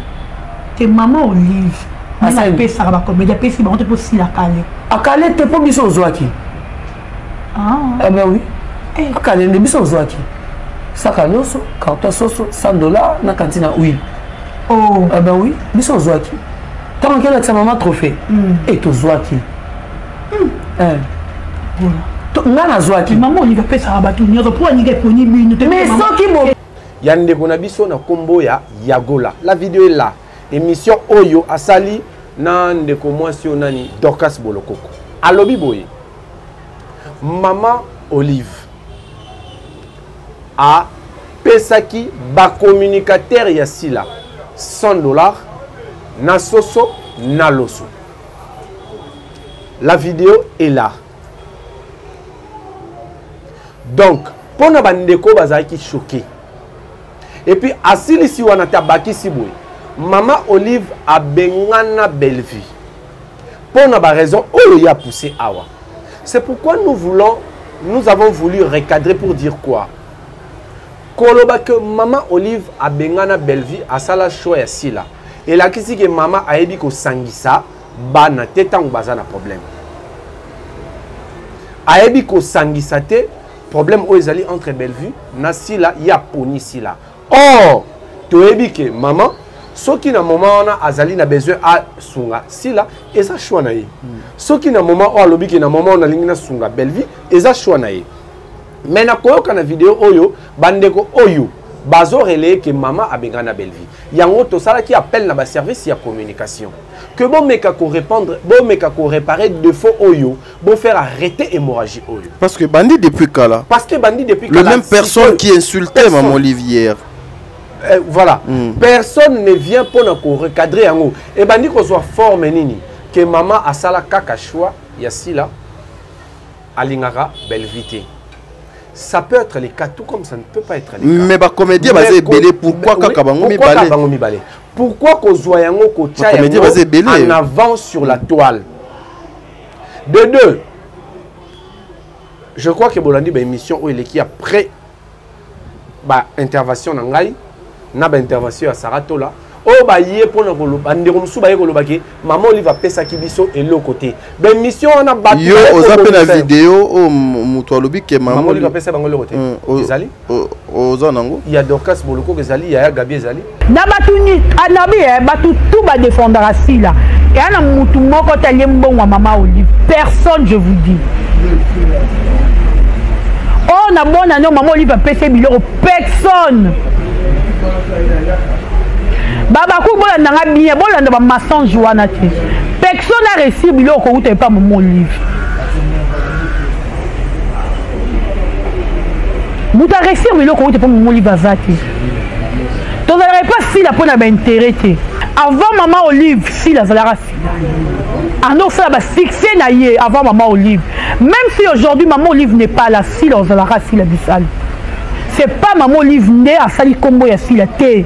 T'es maman Olive. La pesa ba comédien pesa ba on te pose si la calé. A calé t'es pas biso ozwaki. Ah. Eh ben oui. kalende biso ozwaki saka loso carton soso $100 na cantine à huile. Oh ah ben oui biso ozwaki tant qu'elle a sa maman trophée et tozwaki nga nazwaki maman Olive apesa bato nyonso po anyike poni bino mais soki bo yande kona biso na kombo ya Yagola. La vidéo est là. Émission Oyo asali na ndeko mwasi onani Dorcas Bolokoko. Alobi boye. Maman Olive a pesaki ba communicateur ya sila $100 na soso na loso. La vidéo est là. Donc, pour na bandeko bazaki choqué. Et puis asili si wana tabaki si boye. Maman Olive a bengana belle vie. Pour na ba raison oyo ya poussé awa. C'est pourquoi nous avons voulu recadrer pour dire quoi? Koloba que maman Olive a bengana belle vie a sala choix ya sila. Et la kisi que maman a dit ko sangisa ba na tetang bazana problème. A dit ko sangisa te problème o ezali entre Bellevue na sila ya poni sila. Or to ebi que maman soki na moment on a azali na besoin a sunga sila eza choix na ye. Soki na moment o alobi que na moment on a lingi na sunga Bellevue eza choix na ye. Mais na koyoka na vidéo oyo bandeko oyo bazo relayer que maman a bengana Bellevue. Yango to sala qui appelle na ba service ya communication. Que bon meka ko répondre, bon meka ko réparer défaut oyo, bon faire arrêter hémorragie oyo. Parce que bandit depuis Kala. Parce que bandit depuis Kala. Le même personne qui insultait maman Olivier. Voilà. Personne ne vient pour nous recadrer en haut. Et bandit qu'on soit fort menini que maman a sala kaka choix yasi là alingara Bellevue. Ça peut être les cas, tout comme ça ne peut pas être les cas. Mais bah comédien basé belé pourquoi kakabango mi balé? Pourquoi qu'on soit en avant sur la toile? De deux, je crois que Bolandi bah émission où il est qui après bah intervention n'angai na bah intervention à Saratola. Oh bah yé pour nous koloba ndirumsu bah yé koloba ke maman Olive a pesa kibiso et l'autre côté. Ben mission on a battu. Yo ozape na vidéo o muto alobi ke maman Olive a pesa bango l'autre côté. Ezali? Ozanango. Il y a Dorcas Boloko ezali, il y a Gabi ezali. Na batuni anabi batu tout ba défendre asila. Et ana mutu moko tali mbongo maman Olive. Personne je vous dis. Oh na bona no maman Olive a pesa biloko personne. Baba Koubola n'a bien bon dans ma maçon Joana. Personne n'a reçu biloko ou t'es pas mon livre. Vous t'as reçu biloko ou t'es pas mon livre azati. Tu n'aurais pas si la peau n'a pas intérêt. Avant maman Olive, si la zalara si. Ah non ça va fixer naïe avant maman Olive. Même si aujourd'hui maman Olive n'est pas là, si la zalara si la bisal. C'est pas maman Olive née à Sali Combo ya si la té.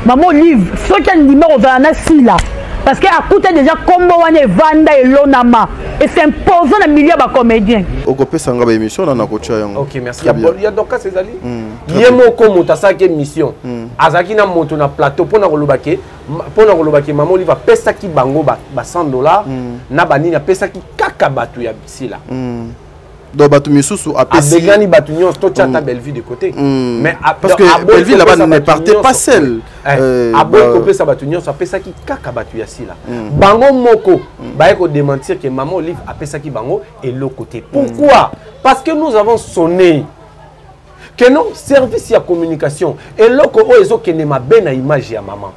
Maman Olive, ce qui a un numéro de la là. Parce qu'elle a coûté déjà combo wane vanda et l'onama. Et c'est imposant dans le milieu de comédien. Okopé sanga émission dans nakocha yango. Ok, merci. Il y a donc ces ali. Yemo komo ta sa émission. Azaki na moto na plateau pour na kolobake maman Olive pesa ki bango ba $100 na bani na pesa ki kaka batu ya sila. Donc Batou Missoussou a payé. Abegani Batou Nyons, toi tu as ta Bellevue de côté. Mais parce que Bellevue là-bas ne partait pas seule. Aboy Kopé sa Batou Nyons, a payé ça qui kaka Batou Yassi là. Bango Moko, bah il démentir que maman Olive a payé ça qui bango et l'autre côté. Pourquoi? Parce que nous avons sonné que non service y a communication et l'autre ils ont que ne m'a bien à image à maman.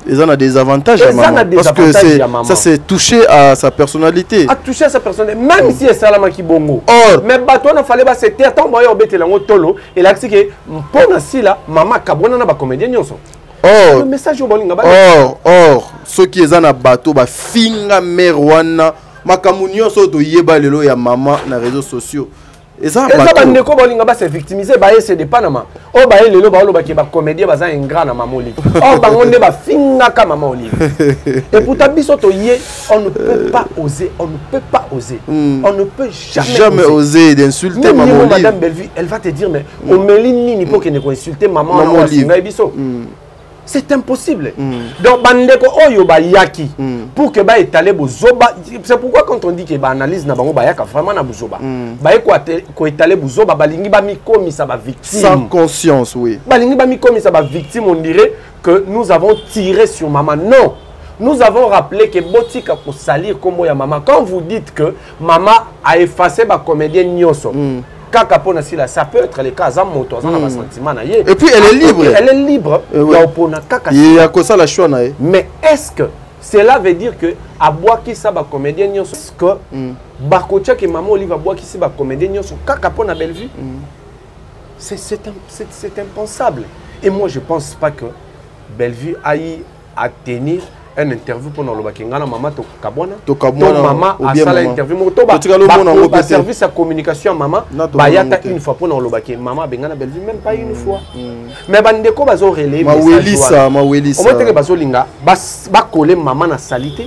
Ils en ont des avantages à maman. Parce que ça c'est touché à sa personnalité. A touché à sa personnalité. Même si c'est Salama qui bongo. Or, mais bateau n'a fallait pas se taire tant boyo obété la tolo et là c'est que pour na là maman kabona na ba comédien nyonso. Or, le message au bolinga ba. Or, ceux qui sont na bateau ba finga merwana makamu nyonso to yeba lelo ya maman na réseaux sociaux. Et ça bandeko bolinga ba se victimiser ba c'est de Panama. O ba lelo ba loba ki ba comédien ba za un grand na maman Olive. O ba ngonde ba finga ka maman Olive. Et pour ta biso to yé, on ne peut pas oser, on ne peut pas oser. On ne peut jamais oser d'insulter maman Olive. Madame Bellevue, elle va te dire mais on me nini pour qu'elle ne insulter maman Olive. C'est impossible. Donc, bandeko oyo ba yaki pour que ba étaler buzoba. C'est pourquoi quand on dit que ba analyse na bango ba yaka vraiment na buzoba. Ba ko étaler buzoba balingi ba mi komi ça ba victime. Sans conscience, oui. Balingi ba mi komi ça ba victime, on dirait que nous avons tiré sur maman. Non. Nous avons rappelé que botika pour salir comme ya maman. Quand vous dites que maman a effacé ba comédien nyoso. Ça peut être le cas, et puis elle est libre. Elle est libre. Mais est-ce que cela veut dire que à bois qui ça va comédien est-ce que bakocha que maman Olive à bois qui ça va comédien kaka pona Bellevue? C'est impensable. Et moi je pense pas que Bellevue aille à tenir un interview pour nous ngana maman to kabwana maman a ça l'interview moto service à communication maman bayata une fois pour nous maman bengana Bellevue même pas une fois mais bandeko bazo relayer ma welisa au moins que bazo linga ba coller maman na salité.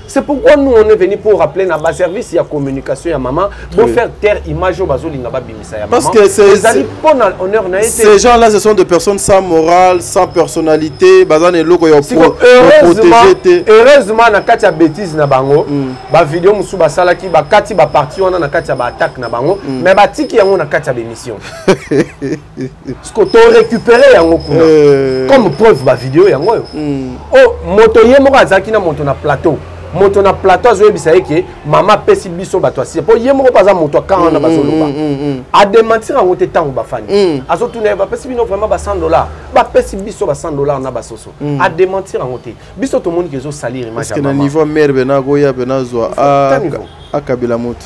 C'est pourquoi nous on est venu pour rappeler na bas service ya communication ya maman pour faire taire image au bazo linga ba bimisa ya maman parce que ces gens là ce sont des personnes sans morale, sans personnalité, bazane loko yo protéger. Heureusement na kati ya bêtise na bango ba vidéo musu ba sala ki ba kati ba parti wana na kati ya ba attaque na bango mais ba tiki yango na kati ya émission. Ce que to récupérer yango kuna comme preuve ba vidéo yango yo. Oh moto ye moko azaki na moto na plateau. Moto na plateau zo bisaye ke mama pesi biso bato asi po ye moko paza moto ka na bazoloba a démentir en autant ba fani azo tourner ba pesi bino vraiment ba $100 ba pesi biso ba $100 na basoso a démentir en autant biso to monde ke zo salir image. Est-ce que na niveau mère bena goya bena zo a kabila moto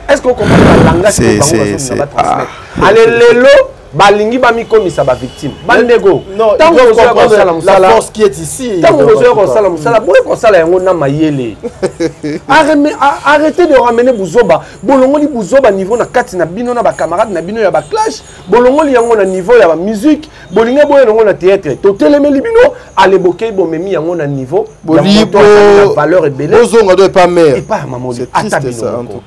est-ce qu'on comprend la langage que bango va transmettre allez lelo balingi ba mi komisa ba victime bandego tango la force qui est ici tango ko sala musala boye ko sala yango na mayele arrêtez de ramener buzoba bolongoli buzoba niveau na kati na bino na ba camarades na bino ya ba clash bolongoli yango na niveau ya ba musique bolinga boye yango na théâtre to telemeli bino ale bokei bomemi yango na niveau ya valeur ebele bozonga doit pas mère et pas maman ata bino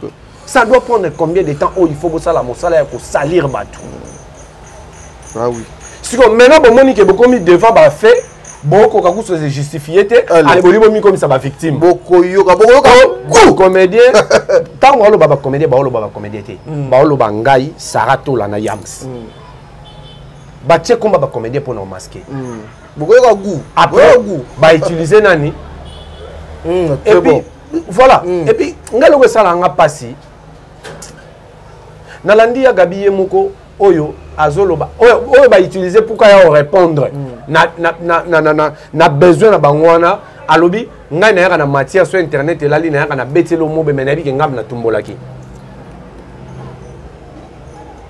ça doit prendre combien de temps il faut bosala mosala ya ko salir batou. Ah oui. Si maintenant bon monique beaucoup mis devant ba fait beaucoup ka se justifier allez bolibo mi comme ça ba victime beaucoup yoka comédien tant on baba comédien ba lo baba comédien té ba lo bangai sarato la na yams ba tche comme baba comédien pour nous masquer beaucoup yoka goût après ba utiliser nani et puis voilà et puis ngalo ko sala nga pasi nalandi ya gabi moko oyo azoloba oyo ba utiliser pour ya répondre na besoin na bangwana alobi ngai na yaka na matière sur internet elali na yaka na betelo mobe menabi ke ngam na tumbolaki.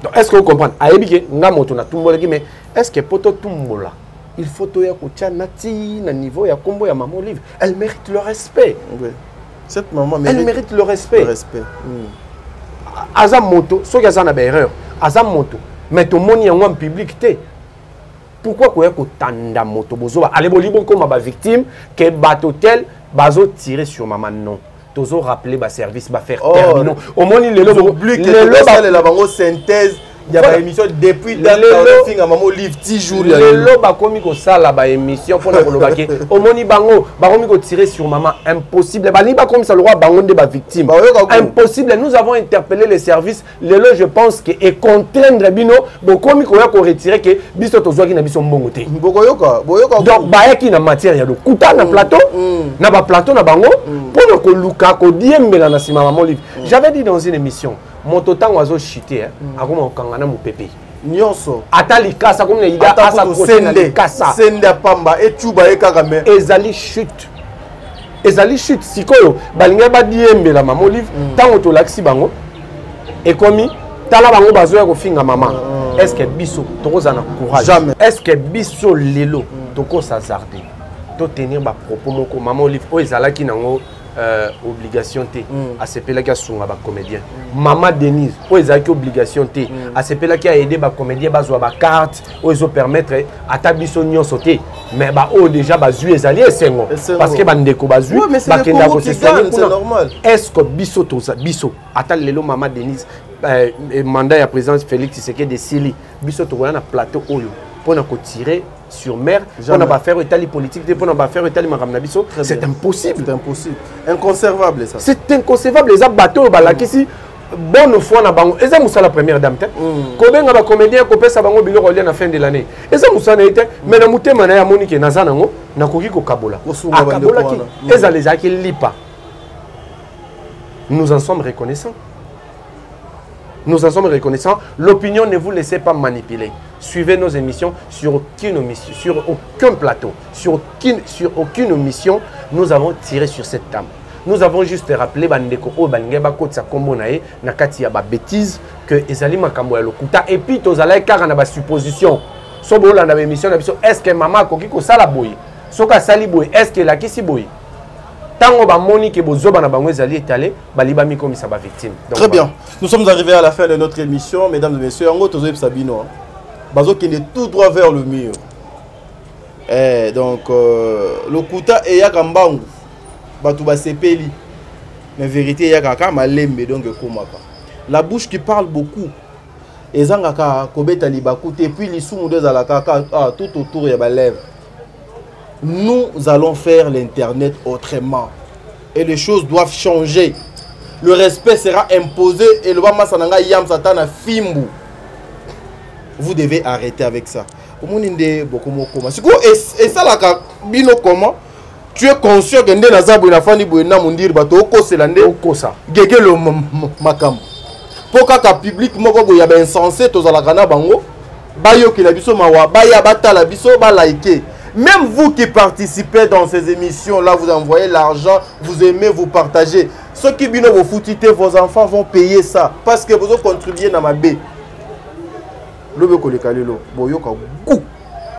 Donc est-ce que vous comprenez ayebi ke ngam moto na tumbolaki mais est-ce que poto tumbola il faut to ya ko tia nati na niveau ya kombo ya maman Olive elle mérite le respect. Oui. Cette maman elle mérite le respect. Azam moto so ya na ba erreur azam moto mais ton moni en public té pourquoi quoi ko tanda moto bozo allez bolibo comme ba victime que bateau tel bazo tirer sur maman non tozo rappeler ba service ba faire terminer au moni le public le la bango synthèse il y a une émission depuis dans le maman Olive 10 jours le ba komi ko sala ba émission pour na kolobake au moni bango ba komi ko tirer sur maman impossible ba ni ba comme ça le roi bango de ba victime impossible. Nous avons interpellé les services le je pense que et contraindre bino bo komi ko retirer que biso to zwaki na biso mbongo te bokoyoka donc ba yaki na matière ya lokuta na plateau na ba plateau na bango pour ko luka ko diembela na sima maman Olive. J'avais dit dans une émission mon totan oiseau chité akoma okangana mu pepe nyonso atali kasa comme ida asa ko sende kasa sende pamba et chuba ekaka me ezali chute sikoyo balinga ba diembe la maman Olive tango to laxi bango et komi tala bango bazoya ko finga maman est-ce que biso tokoza na courage jamais est-ce que biso lelo toko s'hazarder to tenir ba propos moko maman Olive o ezalaki nango obligation T à ce pela qui a son comédien maman Denise o ezaki obligation T à ce pela qui a aidé ba comédien ba zo ba carte o zo permettre à tabiso nyon sauter mais ba o déjà ba zu ezali esengo parce que bandeko ba zu ba kenda ko c'est normal. Est-ce que biso to biso atal lelo maman Denise mandat ya président Félix Tshisekedi de Sili biso to na plateau oyo pour na ko tirer sur mer, on va faire état politique, on va faire état Maramnabiso. C'est impossible. C'est impossible. Inconcevable ça. C'est inconcevable. Les bateaux, ici, bonne fois na bango. Eza Moussa la première dame. Combien de comédiens copé sa bango bilo à la fin de l'année. Eza Moussa na été, mais na mouté mana Monique Nazanango, na koki ko Kabola. Kabola qui eza les aki lipa. Nous en sommes reconnaissants. Nous en sommes reconnaissants. L'opinion, ne vous laissez pas manipuler. Suivez nos émissions sur aucun plateau, sur aucune émission. Nous avons tiré sur cette dame. Nous avons juste rappelé bandeko o bangeba kotsa kombo nae na kati ya ba bêtise que ezali makambo ya lokuta et puis tozala car na ba supposition. So bo la na émission na biso est-ce que maman koki ko sala boy? Soka sali boy, est-ce que la kisi boy? Tango ba moni ke bozoba na bango ezali étalé baliba mi comme ça ba victime. Très bien. Nous sommes arrivés à la fin de notre émission, mesdames et messieurs. Ango tozo Sabino. Bazo qui est tout droit vers le mur. Donc le kuta e ya kambangu batu ba sepeli. Mais vérité ya kaka malembe donc komaka. La bouche qui parle beaucoup. Ezanga ka kobeta libakute et puis lisumu deux ala kaka tout autour ya ba lèvres. Nous allons faire l'internet autrement. Et les choses doivent changer. Le respect sera imposé et le Bama Sananga Yam Satana Fimbu. Vous devez arrêter avec ça. Et ça, là, bino comment tu es conscient que Ndé Nazabou et Nafani Bouena Mundir Bato Oko Selande Okosa. Gege le Makam. Pour que le public Moko y a insensé, Tozalakana Bango, Bayo qui la biso mawa, Baya Bata la biso, ba liker. Même vous qui participez dans ces émissions-là, vous envoyez l'argent, vous aimez, vous partagez. Ceux qui viennent vous foutiter, vos enfants vont payer ça. Parce que vous avez contribué dans ma baie. Le Beko le Kalilo, Boyoka, goût.